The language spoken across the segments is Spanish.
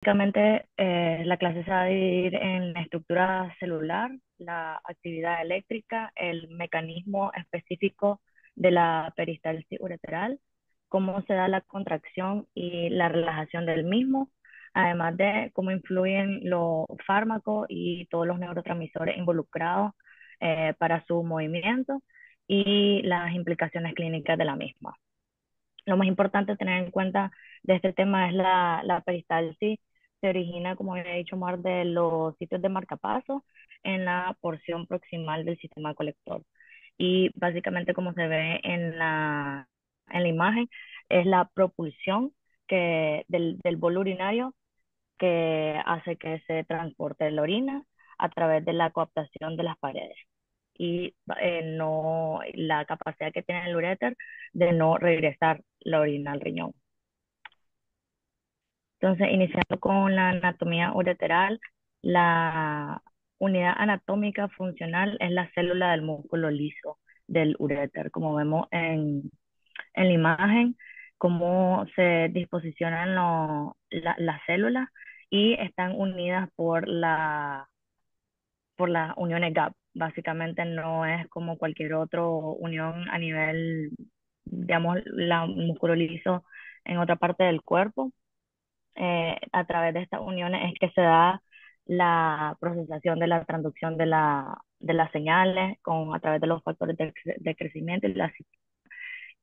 Básicamente, la clase se va a dividir en la estructura celular, la actividad eléctrica, el mecanismo específico de la peristalsis ureteral, cómo se da la contracción y la relajación del mismo, además de cómo influyen los fármacos y todos los neurotransmisores involucrados para su movimiento y las implicaciones clínicas de la misma. Lo más importante a tener en cuenta de este tema es la peristalsis. Se origina, como había dicho Mar, de los sitios de marcapaso en la porción proximal del sistema colector. Y básicamente, como se ve en la imagen, es la propulsión del bolo urinario que hace que se transporte la orina a través de la coaptación de las paredes y no la capacidad que tiene el uréter de no regresar la orina al riñón. Entonces, iniciando con la anatomía ureteral, la unidad anatómica funcional es la célula del músculo liso del uréter, como vemos en la imagen, cómo se disposicionan las células y están unidas por las uniones gap. Básicamente no es como cualquier otra unión a nivel, digamos, la músculo liso en otra parte del cuerpo. A través de estas uniones es que se da la procesación de la transducción de las señales a través de los factores de crecimiento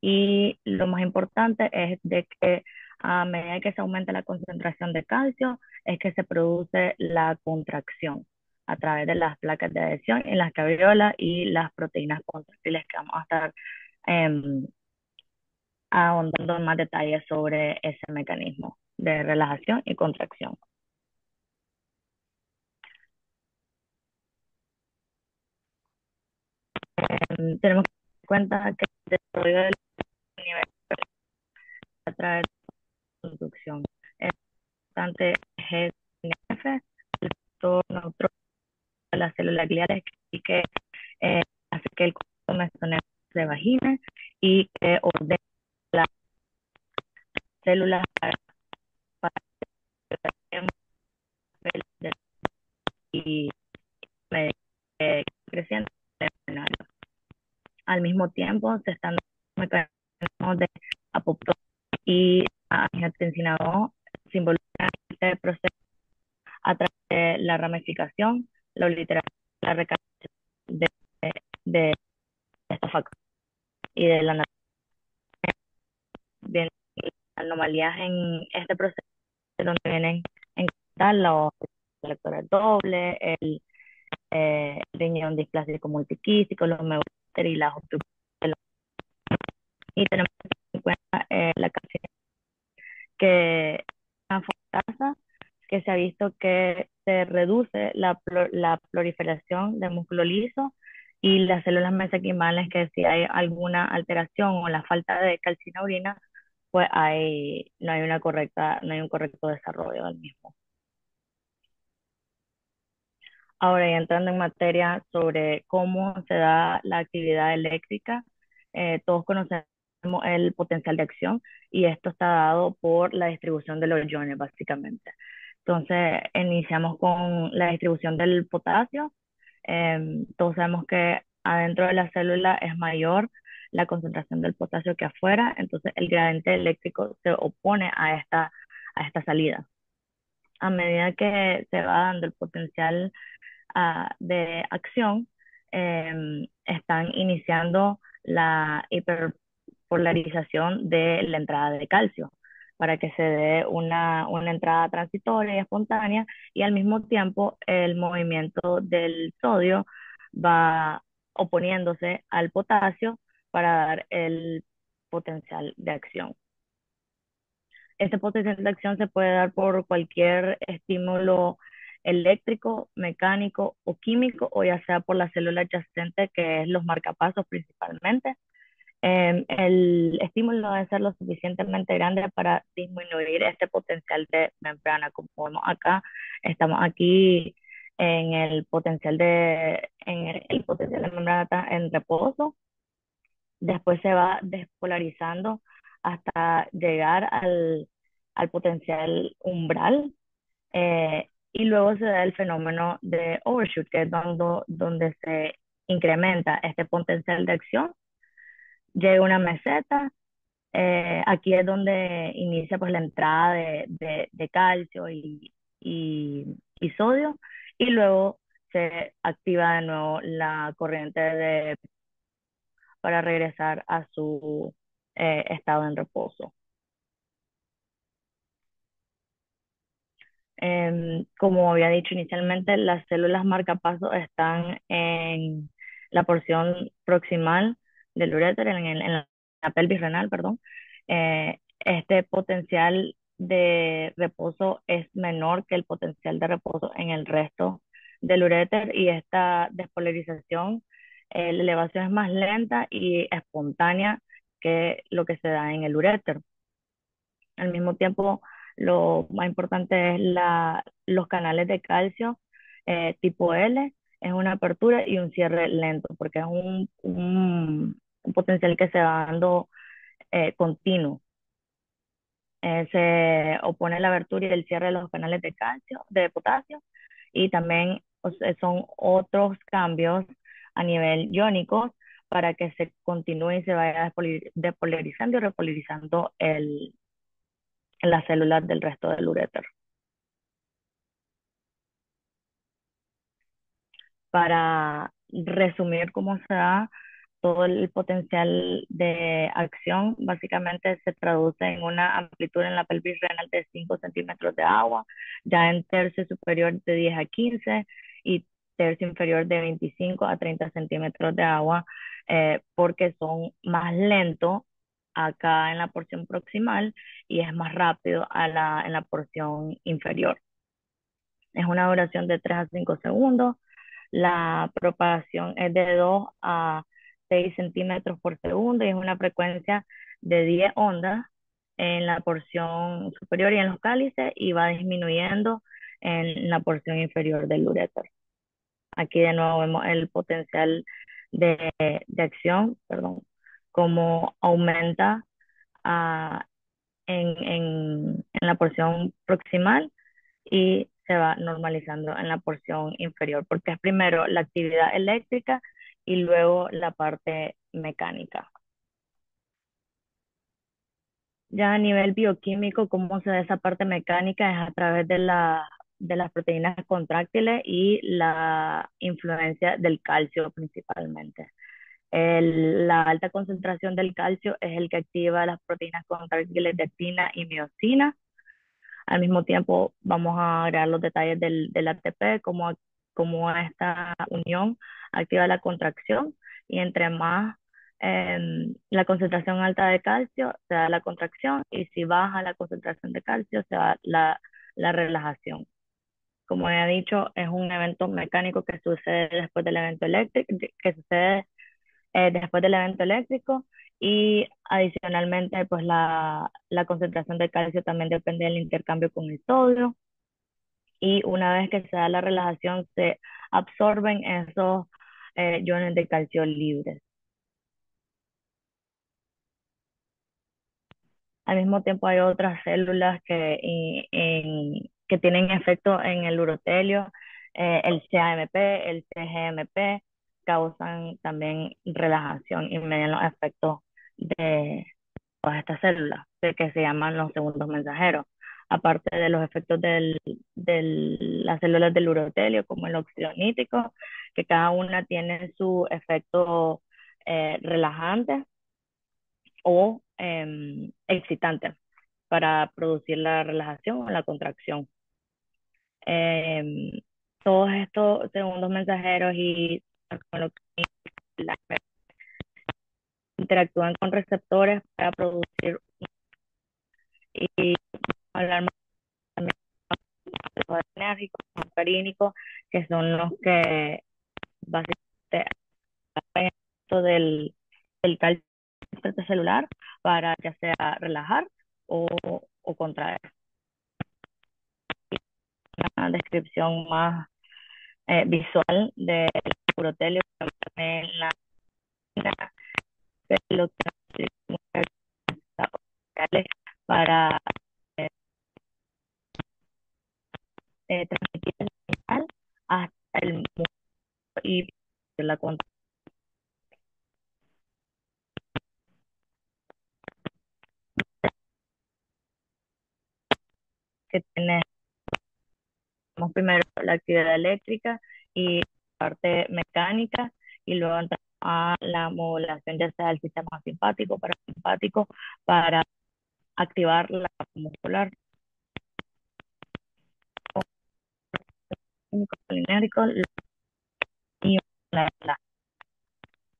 y lo más importante es de que a medida que se aumenta la concentración de calcio, es que se produce la contracción a través de las placas de adhesión en las cabriolas y las proteínas contráctiles que vamos a estar em, ahondando en más detalles sobre ese mecanismo de relajación y contracción. Tenemos que tener en cuenta que el desarrollo del nivel a través de la conducción es bastante GNF, el factor neutro de las células gliales y que eh, hace que el conducto mesonero se vagine y que ordene las células para y eh, creciendo. Al mismo tiempo, se están dando mecanismos de apoptosis y angiotensina 2 se involucran en este proceso a través de la ramificación, la obliteración, la recarga de, de estos factores y de la de anomalías en este proceso donde vienen en tal los electores dobles, el riñón displásico multiquístico, los megaúteros y las obstrucciones. Y tenemos en cuenta la calcium que es una fortaleza que se ha visto que se reduce la proliferación de músculo liso y las células mesenquimales, que si hay alguna alteración o la falta de calcineurina, pues no hay un correcto desarrollo del mismo. Ahora, ya entrando en materia sobre cómo se da la actividad eléctrica, todos conocemos el potencial de acción y esto está dado por la distribución de los iones, básicamente. Entonces, iniciamos con la distribución del potasio. Todos sabemos que adentro de la célula es mayor la concentración del potasio que afuera, entonces el gradiente eléctrico se opone a esta salida. A medida que se va dando el potencial de acción, están iniciando la hiperpolarización de la entrada de calcio para que se dé una entrada transitoria y espontánea y al mismo tiempo el movimiento del sodio va oponiéndose al potasio para dar el potencial de acción. Este potencial de acción se puede dar por cualquier estímulo eléctrico, mecánico o químico, o ya sea por la célula adyacente, que es los marcapasos principalmente. El estímulo debe ser lo suficientemente grande para disminuir este potencial de membrana. Como vemos acá, estamos aquí en el potencial de membrana está en reposo. Después se va despolarizando hasta llegar al potencial umbral Y luego se da el fenómeno de overshoot, que es donde se incrementa este potencial de acción, llega a una meseta. Aquí es donde inicia pues la entrada de calcio y sodio, y luego se activa de nuevo la corriente para regresar a su estado en reposo. Como había dicho inicialmente, las células marcapaso están en la porción proximal del uréter, en la pelvis renal, perdón. Este potencial de reposo es menor que el potencial de reposo en el resto del uréter, y esta despolarización, la elevación es más lenta y espontánea que lo que se da en el uréter. Al mismo tiempo, lo más importante es los canales de calcio tipo L, es una apertura y un cierre lento, porque es un potencial que se va dando continuo. Se opone la abertura y el cierre de los canales de calcio, de potasio, y también son otros cambios a nivel iónico para que se continúe y se vaya despolarizando y repolarizando las células del resto del uréter. Para resumir cómo se da todo el potencial de acción, básicamente se traduce en una amplitud en la pelvis renal de 5 centímetros de agua, ya en tercio superior de 10 a 15 y tercio inferior de 25 a 30 centímetros de agua, porque son más lentos acá en la porción proximal y es más rápido en la porción inferior. Es una duración de 3 a 5 segundos. La propagación es de 2 a 6 centímetros por segundo y es una frecuencia de 10 ondas en la porción superior y en los cálices, y va disminuyendo en la porción inferior del uréter. Aquí de nuevo vemos el potencial de acción, perdón, cómo aumenta ah, en la porción proximal y se va normalizando en la porción inferior, porque es primero la actividad eléctrica y luego la parte mecánica. Ya a nivel bioquímico, cómo se da esa parte mecánica es a través de las proteínas contráctiles y la influencia del calcio principalmente. La alta concentración del calcio es el que activa las proteínas contráctiles de actina y miocina. Al mismo tiempo, vamos a agregar los detalles del ATP, cómo esta unión activa la contracción, y entre más la concentración alta de calcio, se da la contracción, y si baja la concentración de calcio, se da la relajación. Como ya he dicho, es un evento mecánico que sucede después del evento eléctrico, que sucede después del evento eléctrico, y adicionalmente pues la concentración de calcio también depende del intercambio con el sodio, y una vez que se da la relajación se absorben esos iones de calcio libres. Al mismo tiempo hay otras células que tienen efecto en el urotelio, el CAMP, el CGMP, causan también relajación y median los efectos de todas estas células, que se llaman los segundos mensajeros. Aparte de los efectos de las células del urotelio, como el óxido nítrico, que cada una tiene su efecto relajante o excitante para producir la relajación o la contracción. Em, Todos estos segundos mensajeros y interactúan con receptores para producir y hablar más también de los enérgicos, muscarínicos, que son los que básicamente hacen esto del calcio celular para ya sea relajar o contraer. Una descripción más visual del urotelio, también lo que para transmitir el señal hasta el mundo y la contracción que tenemos primero la actividad eléctrica y parte mecánica, y luego entramos a la modulación ya sea del sistema simpático, parasimpático, para activar la muscular, colinérgico y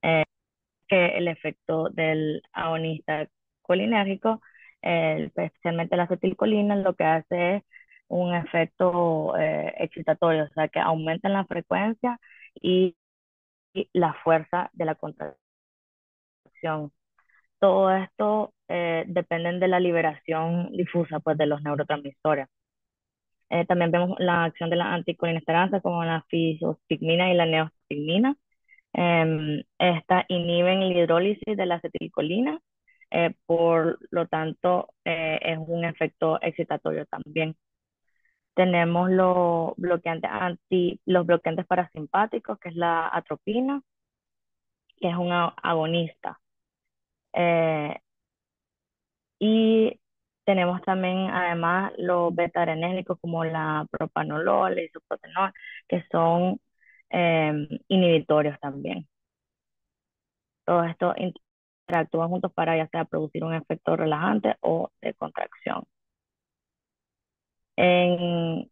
eh, que el efecto del agonista colinérgico, especialmente la acetilcolina, lo que hace es un efecto excitatorio, o sea que aumentan la frecuencia y la fuerza de la contracción. Todo esto dependen de la liberación difusa pues, de los neurotransmisores. También vemos la acción de la anticolinesteranza como la fisostigmina y la neostigmina. Esta inhiben la hidrólisis de la acetilcolina, por lo tanto es un efecto excitatorio también. Tenemos los bloqueantes parasimpáticos, que es la atropina, que es un agonista. Eh, y tenemos también además los beta-adrenérgicos como la propanolol, el isoproterenol, que son inhibitorios también. Todos estos interactúan juntos para ya sea producir un efecto relajante o de contracción. En,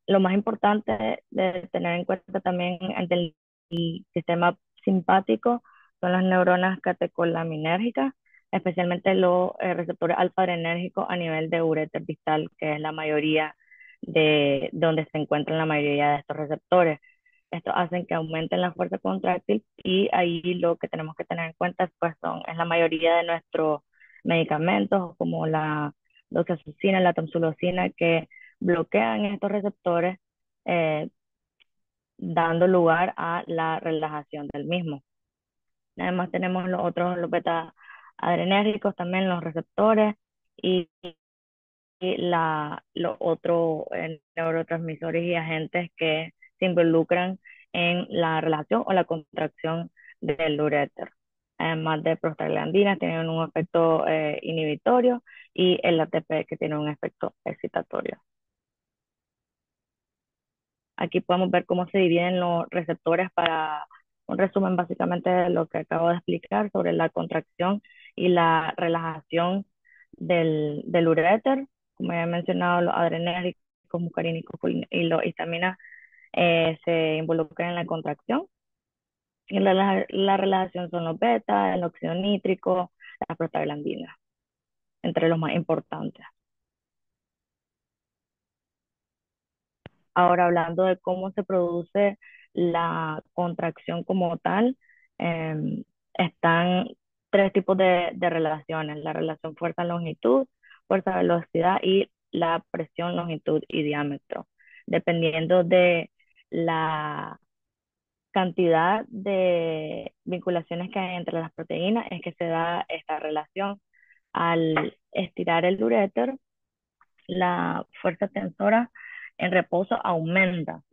lo más importante de tener en cuenta también ante el sistema simpático son las neuronas catecolaminérgicas, especialmente los receptores alfa-adrenérgicos a nivel de uréter distal, que es la mayoría de donde se encuentran la mayoría de estos receptores. Esto hacen que aumenten la fuerza contráctil, y ahí lo que tenemos que tener en cuenta pues es la mayoría de nuestros medicamentos como la doxazucina, la tamsulosina, que bloquean estos receptores, eh, dando lugar a la relajación del mismo. Además tenemos los otros, los beta adrenérgicos, también los receptores y los otros neurotransmisores y agentes que se involucran en la relajación o la contracción del uréter. Además de prostaglandinas, tienen un efecto inhibitorio, y el ATP, que tiene un efecto excitatorio. Aquí podemos ver cómo se dividen los receptores para un resumen básicamente de lo que acabo de explicar sobre la contracción y la relajación del uréter. Como ya he mencionado, los adrenérgicos, muscarínicos y los histaminas se involucran en la contracción. Y la relajación son los beta, el óxido nítrico, las prostaglandinas, entre los más importantes. Ahora, hablando de cómo se produce la contracción como tal, están tres tipos de relaciones: la relación fuerza-longitud, fuerza-velocidad y la presión, longitud y diámetro. Dependiendo de la cantidad de vinculaciones que hay entre las proteínas, es que se da esta relación. Al estirar el uréter, la fuerza tensora en reposo aumenta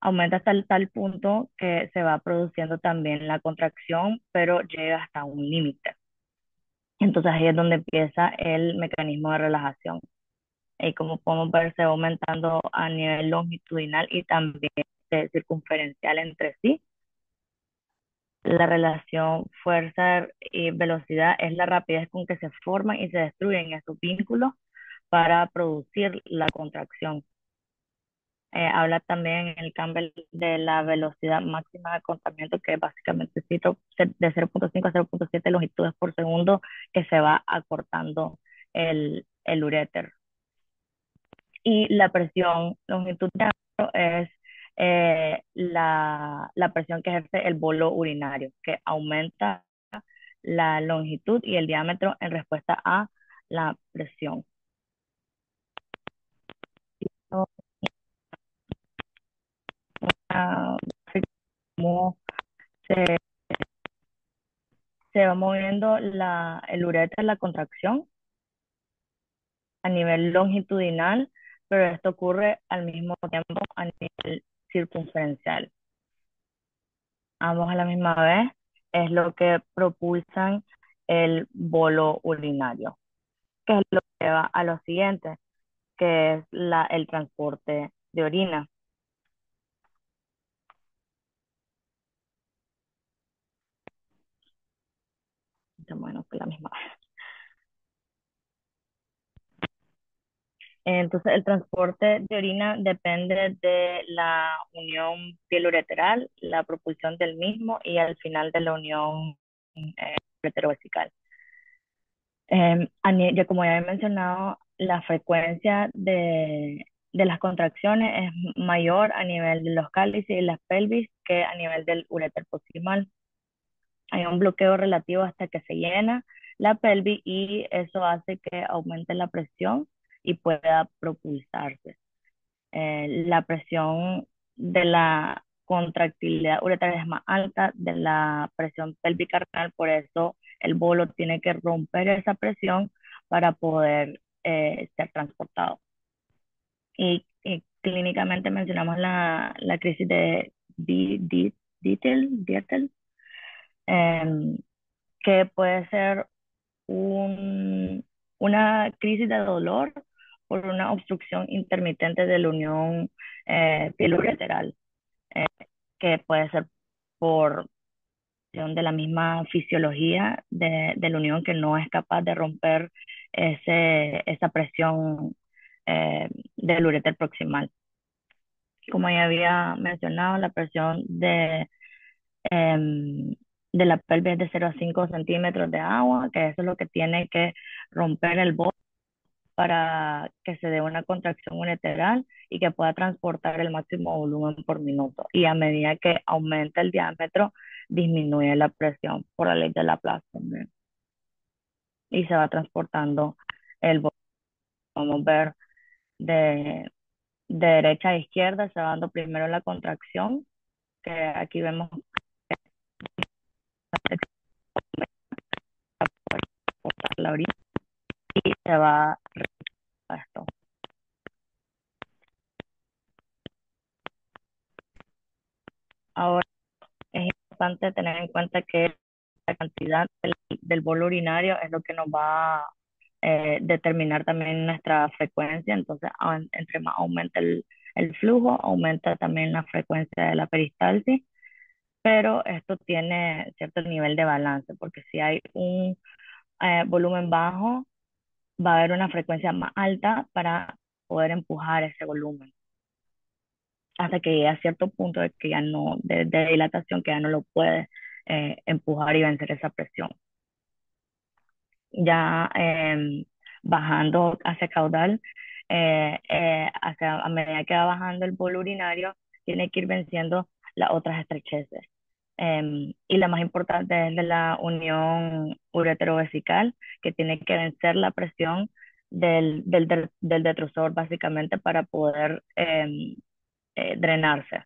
hasta tal punto que se va produciendo también la contracción, pero llega hasta un límite. Entonces ahí es donde empieza el mecanismo de relajación. Y como podemos ver, se va aumentando a nivel longitudinal y también circunferencial entre sí. La relación fuerza y velocidad es la rapidez con que se forman y se destruyen esos vínculos para producir la contracción. Habla también en el Campbell de la velocidad máxima de acotamiento, que es básicamente de 0.5 a 0.7 longitudes por segundo, que se va acortando el uréter. Y la presión longitud de diámetro es la presión que ejerce el bolo urinario, que aumenta la longitud y el diámetro en respuesta a la presión. Ah, cómo se, se va moviendo el uréter, la contracción a nivel longitudinal, pero esto ocurre al mismo tiempo a nivel circunferencial. Ambos a la misma vez es lo que propulsan el bolo urinario, que es lo que lleva a lo siguiente, que es el transporte de orina. Bueno, que la misma. Entonces, el transporte de orina depende de la unión piel-ureteral, la propulsión del mismo y al final de la unión uretero-vesical. Ya como ya he mencionado, la frecuencia de las contracciones es mayor a nivel de los cálices y las pelvis que a nivel del uréter proximal. Hay un bloqueo relativo hasta que se llena la pelvis y eso hace que aumente la presión y pueda propulsarse. La presión de la contractilidad uretral es más alta de la presión pélvica renal, por eso el bolo tiene que romper esa presión para poder ser transportado. Y clínicamente mencionamos la crisis de Dietl, em, que puede ser una crisis de dolor por una obstrucción intermitente de la unión pielo-ureteral, eh, que puede ser por de la misma fisiología de la unión que no es capaz de romper esa presión del uréter proximal. Como ya había mencionado, la presión de la pelvis es de 0 a 5 centímetros de agua, que eso es lo que tiene que romper el bolo para que se dé una contracción ureteral y que pueda transportar el máximo volumen por minuto. Y a medida que aumenta el diámetro, disminuye la presión por la ley de Laplace también. Y se va transportando el volumen. Vamos a ver de derecha a izquierda, se va dando primero la contracción, que aquí vemos la orilla y se va a esto. Ahora es importante tener en cuenta que la cantidad del bolo urinario es lo que nos va a determinar también nuestra frecuencia. Entonces, entre más aumenta el flujo, aumenta también la frecuencia de la peristalsis, pero esto tiene cierto nivel de balance, porque si hay un volumen bajo, va a haber una frecuencia más alta para poder empujar ese volumen hasta que llegue a cierto punto de que ya no, de dilatación, que ya no lo puede empujar y vencer esa presión. Ya bajando hacia caudal, a medida que va bajando el bolo urinario, tiene que ir venciendo las otras estrecheces. Y la más importante es de la unión uretero-vesical, que tiene que vencer la presión del detrusor básicamente para poder drenarse.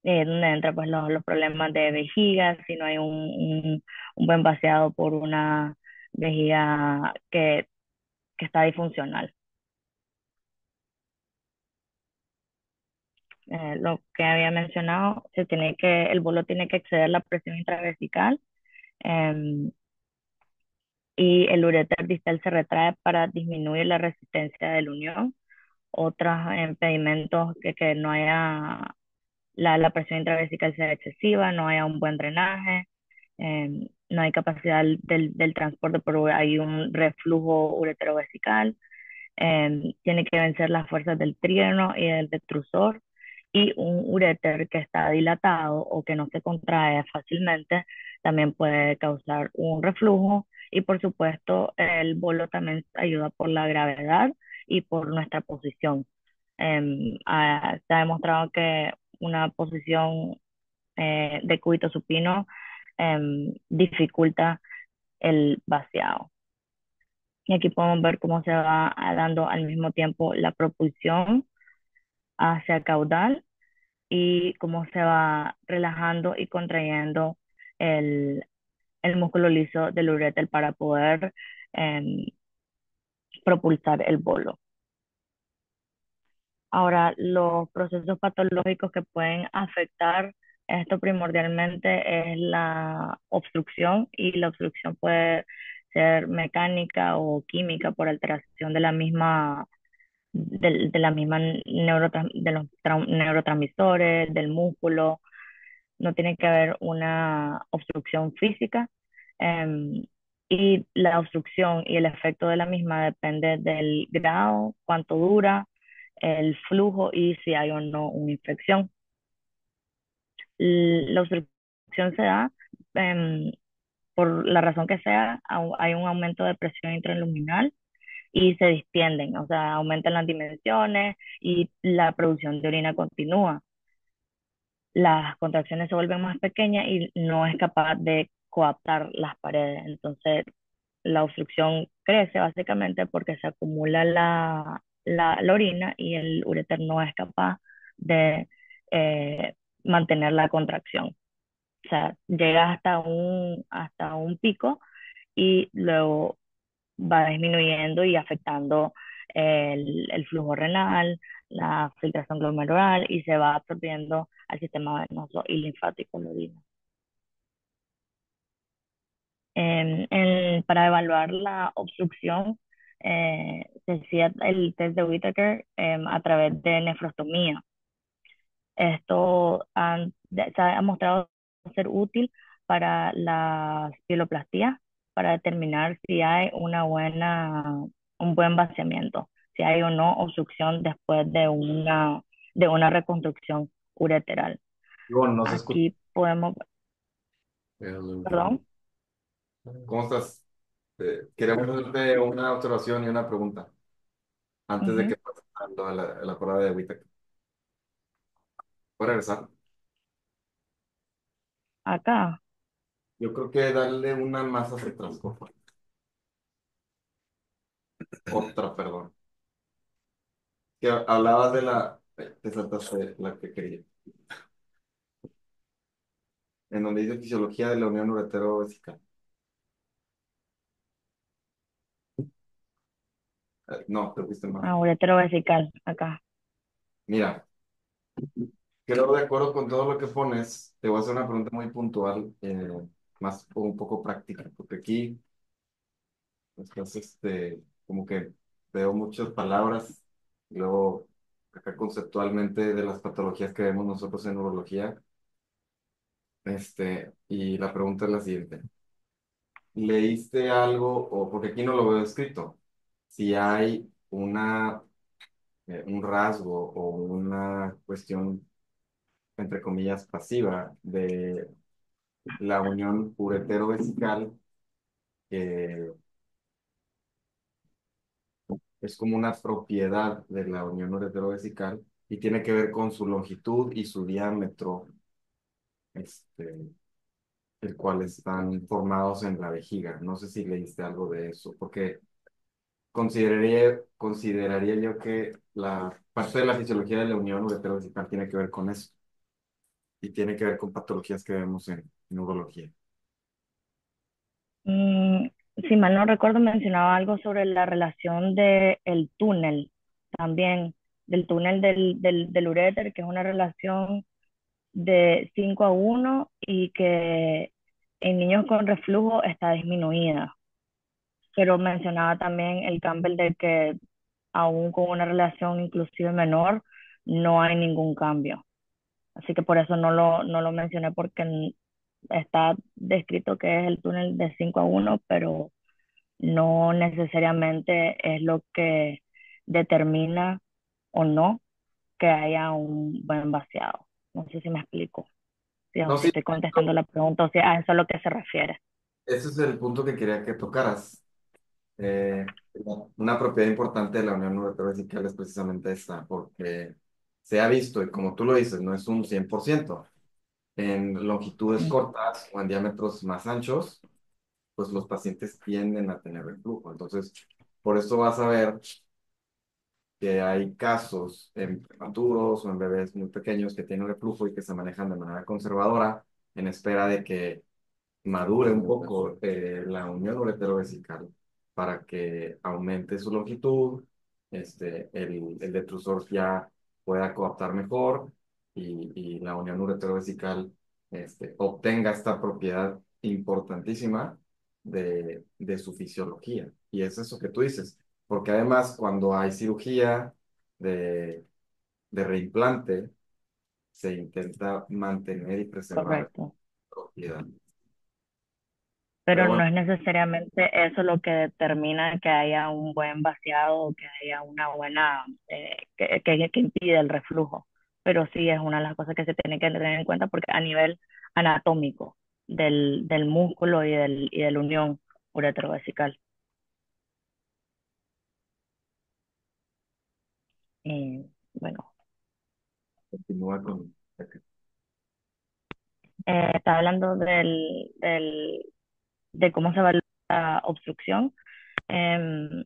Donde entra pues los problemas de vejiga, si no hay un buen vaciado por una vejiga que está disfuncional. Lo que había mencionado, el bolo tiene que exceder la presión intravesical, em, y el uréter distal se retrae para disminuir la resistencia de la unión. Otros impedimentos que no haya la presión intravesical sea excesiva, no haya un buen drenaje, no hay capacidad del transporte, pero hay un reflujo ureterovesical, tiene que vencer las fuerzas del trígono y del detrusor, y un uréter que está dilatado o que no se contrae fácilmente también puede causar un reflujo, y por supuesto el bolo también ayuda por la gravedad y por nuestra posición. Se ha demostrado que una posición de cúbito supino dificulta el vaciado. Y aquí podemos ver cómo se va dando al mismo tiempo la propulsión hacia caudal y cómo se va relajando y contrayendo el, el músculo liso del uréter para poder propulsar el bolo. Ahora, los procesos patológicos que pueden afectar esto primordialmente es la obstrucción y la obstrucción puede ser mecánica o química por alteración de la misma de los neurotransmisores, del músculo. No tiene que haber una obstrucción física. em, y la obstrucción y el efecto de la misma depende del grado, cuánto dura, el flujo y si hay o no una infección. La obstrucción se da em, por la razón que sea, hay un aumento de presión intraluminal y se distienden, o sea, aumentan las dimensiones y la producción de orina continúa. Las contracciones se vuelven más pequeñas y no es capaz de coaptar las paredes. Entonces, la obstrucción crece básicamente porque se acumula la orina y el uréter no es capaz de mantener la contracción. O sea, llega hasta un pico y luego va disminuyendo y afectando el flujo renal, la filtración glomerular y se va absorbiendo al sistema venoso y linfático la orina. Para evaluar la obstrucción, se hacía el test de Whittaker a través de nefrostomía. Se ha mostrado ser útil para las pieloplastías, para determinar si hay un buen vaciamiento, si hay o no obstrucción después de una reconstrucción ureteral. Ivonne, no se escucha. Aquí podemos, perdón. ¿Cómo estás? Queremos hacerte una observación y una pregunta antes de Ujú. que pases a la prueba de WITEC. ¿Puedes regresar? Acá, Yo creo que darle una más hacia atrás, por favor. Otra, perdón. Que hablabas de te saltaste la que quería. En donde dice fisiología de la unión uretero-vesical. No, te fuiste mal. uretero-vesical, acá. Mira, creo de acuerdo con todo lo que pones, te voy a hacer una pregunta muy puntual, más un poco práctica, porque aquí estás, como que veo muchas palabras, y luego acá conceptualmente de las patologías que vemos nosotros en neurología, y la pregunta es la siguiente. ¿Leíste algo, o porque aquí no lo veo escrito, si hay un rasgo o una cuestión, entre comillas, pasiva de la unión uretero-vesical, que es como una propiedad de la unión uretero-vesical y tiene que ver con su longitud y su diámetro, este, el cual están formados en la vejiga? No sé si leíste algo de eso, porque consideraría yo que la parte de la fisiología de la unión uretero-vesical tiene que ver con eso y tiene que ver con patologías que vemos en neurología. Mm, si mal no recuerdo, mencionaba algo sobre la relación del túnel, también del túnel del uréter, que es una relación de 5 a 1 y que en niños con reflujo está disminuida. Pero mencionaba también el Campbell de que aún con una relación inclusive menor, no hay ningún cambio. Así que por eso no lo mencioné porque está descrito que es el túnel de 5 a 1, pero no necesariamente es lo que determina o no que haya un buen vaciado. No sé si me explico, No, si sí, estoy contestando la pregunta o si a eso es a lo que se refiere. ese es el punto que quería que tocaras. Una propiedad importante de la unión uretero-vesical es precisamente esta, porque se ha visto, y como tú lo dices, no es un 100%. En longitudes cortas o en diámetros más anchos, pues los pacientes tienden a tener reflujo. Entonces, por eso vas a ver que hay casos en prematuros o en bebés muy pequeños que tienen reflujo y que se manejan de manera conservadora en espera de que madure un poco la unión uretero-vesical para que aumente su longitud, el detrusor ya pueda coaptar mejor y la unión ureterovesical obtenga esta propiedad importantísima de su fisiología. Y es eso que tú dices, porque además cuando hay cirugía de, de reimplante, se intenta mantener y preservar esta correcto. propiedad. Pero Pero bueno, no es necesariamente eso lo que determina que haya un buen vaciado o que haya una buena, que impide el reflujo. Pero sí es una de las cosas que se tiene que tener en cuenta porque a nivel anatómico del músculo y de la unión uretrovesical. Bueno, continúa con... está hablando de cómo se evalúa la obstrucción. Em,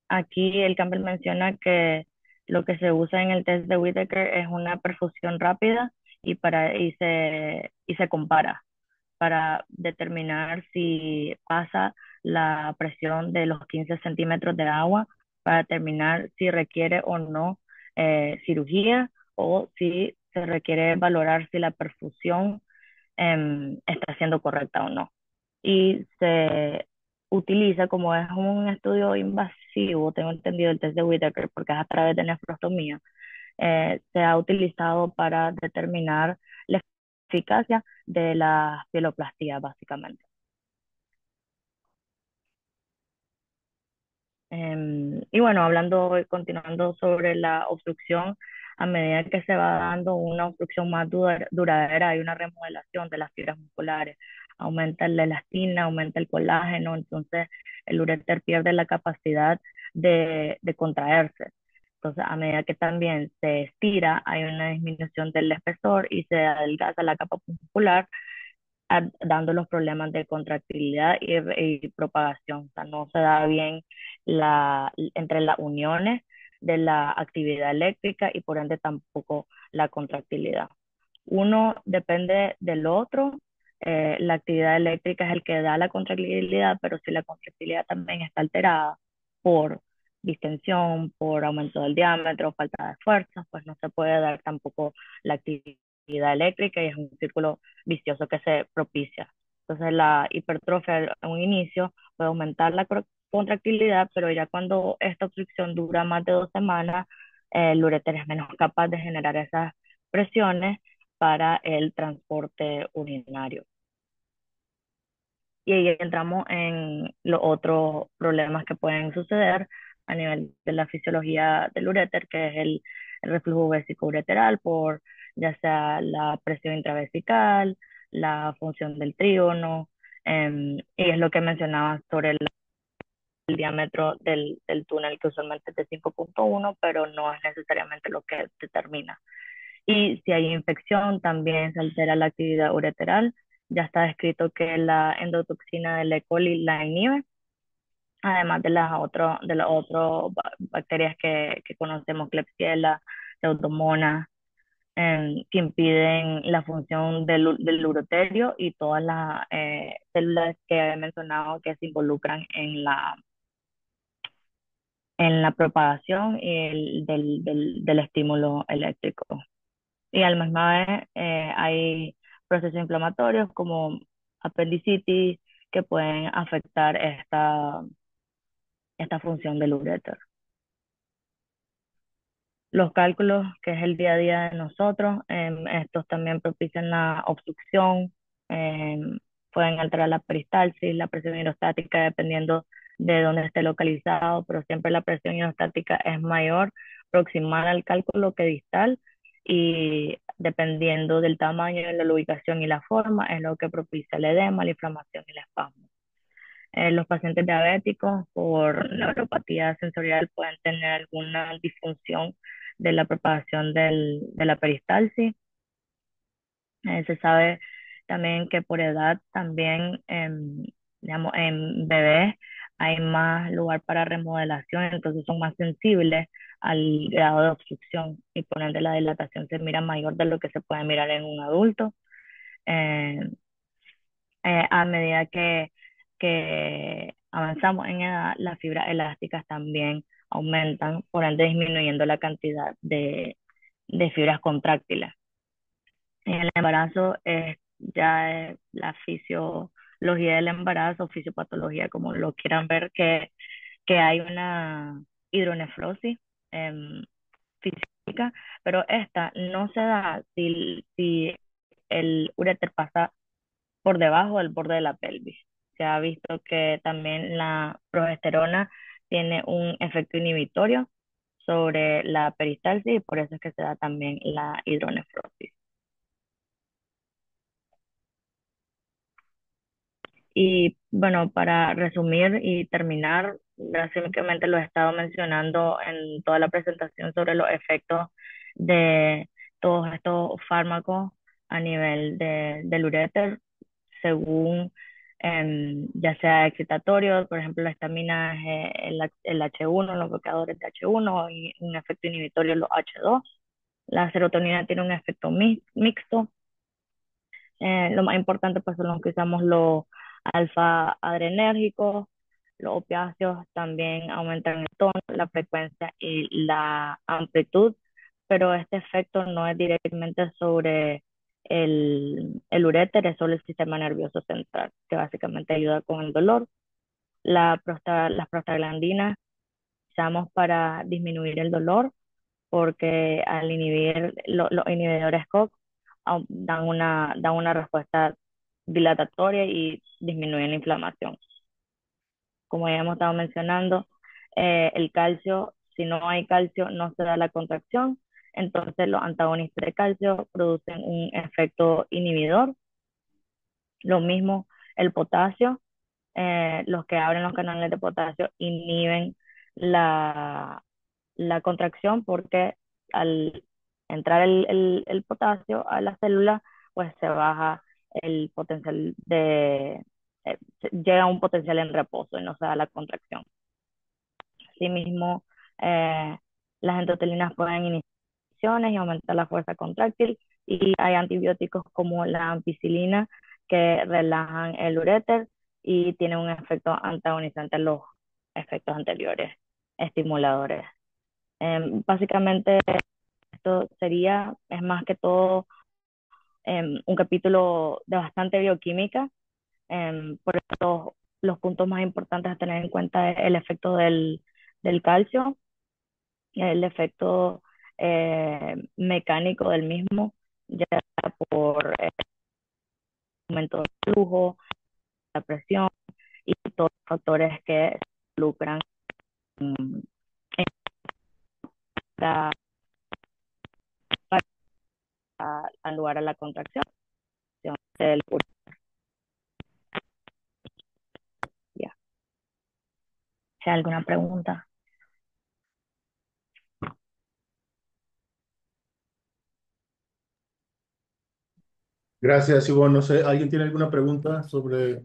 Aquí el Campbell menciona que lo que se usa en el test de Whittaker es una perfusión rápida y se compara para determinar si pasa la presión de los 15 centímetros de agua, para determinar si requiere o no cirugía o si se requiere valorar si la perfusión está siendo correcta o no. Y se utiliza, como es un estudio invasivo, tengo entendido el test de Whittaker, porque es a través de nefrostomía, se ha utilizado para determinar la eficacia de la pieloplastia, básicamente. Y bueno, continuando sobre la obstrucción, a medida que se va dando una obstrucción más duradera, hay una remodelación de las fibras musculares, aumenta la elastina, aumenta el colágeno, entonces el uréter pierde la capacidad de contraerse. Entonces, a medida que también se estira, hay una disminución del espesor y se adelgaza la capa muscular, dando los problemas de contractilidad y propagación. O sea, no se da bien entre las uniones de la actividad eléctrica y por ende tampoco la contractilidad. Uno depende del otro. La actividad eléctrica es el que da la contractilidad, pero si la contractilidad también está alterada por distensión, por aumento del diámetro, falta de fuerza, pues no se puede dar tampoco la actividad eléctrica y es un círculo vicioso que se propicia. Entonces la hipertrofia en un inicio puede aumentar la contractilidad, pero ya cuando esta obstrucción dura más de 2 semanas, el uréter es menos capaz de generar esas presiones para el transporte urinario. Y ahí entramos en los otros problemas que pueden suceder a nivel de la fisiología del uréter, que es el reflujo vesicoureteral por ya sea la presión intravesical, la función del trígono, y es lo que mencionaba sobre el diámetro del túnel, que usualmente es de 5,1, pero no es necesariamente lo que determina. Y si hay infección, también se altera la actividad ureteral. Ya está descrito que la endotoxina del E. coli la inhibe, además de las otras bacterias que conocemos, Klebsiella, Pseudomonas, que impiden la función del uroterio y todas las células que he mencionado que se involucran en la propagación y del estímulo eléctrico. Y al misma vez hay procesos inflamatorios como apendicitis que pueden afectar esta función del uréter. Los cálculos, que es el día a día de nosotros, estos también propician la obstrucción, pueden alterar la peristalsis, la presión hidrostática, dependiendo de dónde esté localizado, pero siempre la presión hidrostática es mayor proximal al cálculo que distal, y dependiendo del tamaño, de la ubicación y la forma, es lo que propicia el edema, la inflamación y el espasmo. Los pacientes diabéticos por neuropatía sensorial pueden tener alguna disfunción de la propagación de la peristalsis. Se sabe también que por edad también, digamos, en bebés hay más lugar para remodelación, entonces son más sensibles al grado de obstrucción y por ende la dilatación se mira mayor de lo que se puede mirar en un adulto. Eh, a medida que avanzamos en edad, las fibras elásticas también aumentan, por ende disminuyendo la cantidad de fibras contráctiles. En el embarazo es ya la fisiología del embarazo, fisiopatología, como lo quieran ver, que hay una hidronefrosis em, física, pero esta no se da si el uréter pasa por debajo del borde de la pelvis. Se ha visto que también la progesterona tiene un efecto inhibitorio sobre la peristalsis y por eso es que se da también la hidronefrosis. Y bueno, para resumir y terminar, básicamente lo he estado mencionando en toda la presentación sobre los efectos de todos estos fármacos a nivel del uréter, según ya sea excitatorio, por ejemplo, la estamina es el H1, los bloqueadores de H1 y un efecto inhibitorio los H2. La serotonina tiene un efecto mixto. Lo más importante pues son los que usamos los alfa adrenérgicos, los opiáceos también aumentan el tono, la frecuencia y la amplitud, pero este efecto no es directamente sobre el uréter, es sobre el sistema nervioso central, que básicamente ayuda con el dolor. Las prostaglandinas usamos para disminuir el dolor porque al inhibir los inhibidores COX dan una respuesta dilatatoria y disminuyen la inflamación. Como ya hemos estado mencionando, el calcio, si no hay calcio, no se da la contracción. Entonces, los antagonistas de calcio producen un efecto inhibidor. Lo mismo el potasio, los que abren los canales de potasio inhiben la, la contracción porque al entrar el potasio a la célula, pues se baja el potencial llega a un potencial en reposo y no se da la contracción. Asimismo, eh, las endotelinas pueden iniciar y aumentar la fuerza contráctil y hay antibióticos como la ampicilina que relajan el uréter y tienen un efecto antagonizante a los efectos anteriores estimuladores. Básicamente esto es más que todo un capítulo de bastante bioquímica, por eso los puntos más importantes a tener en cuenta es el efecto del calcio, el efecto mecánico del mismo, ya sea por aumento de flujo, la presión y todos los factores que se involucran en para dar lugar a la contracción del cuerpo. Ya. ¿Hay alguna pregunta? Gracias, Ivonne. No sé, ¿alguien tiene alguna pregunta sobre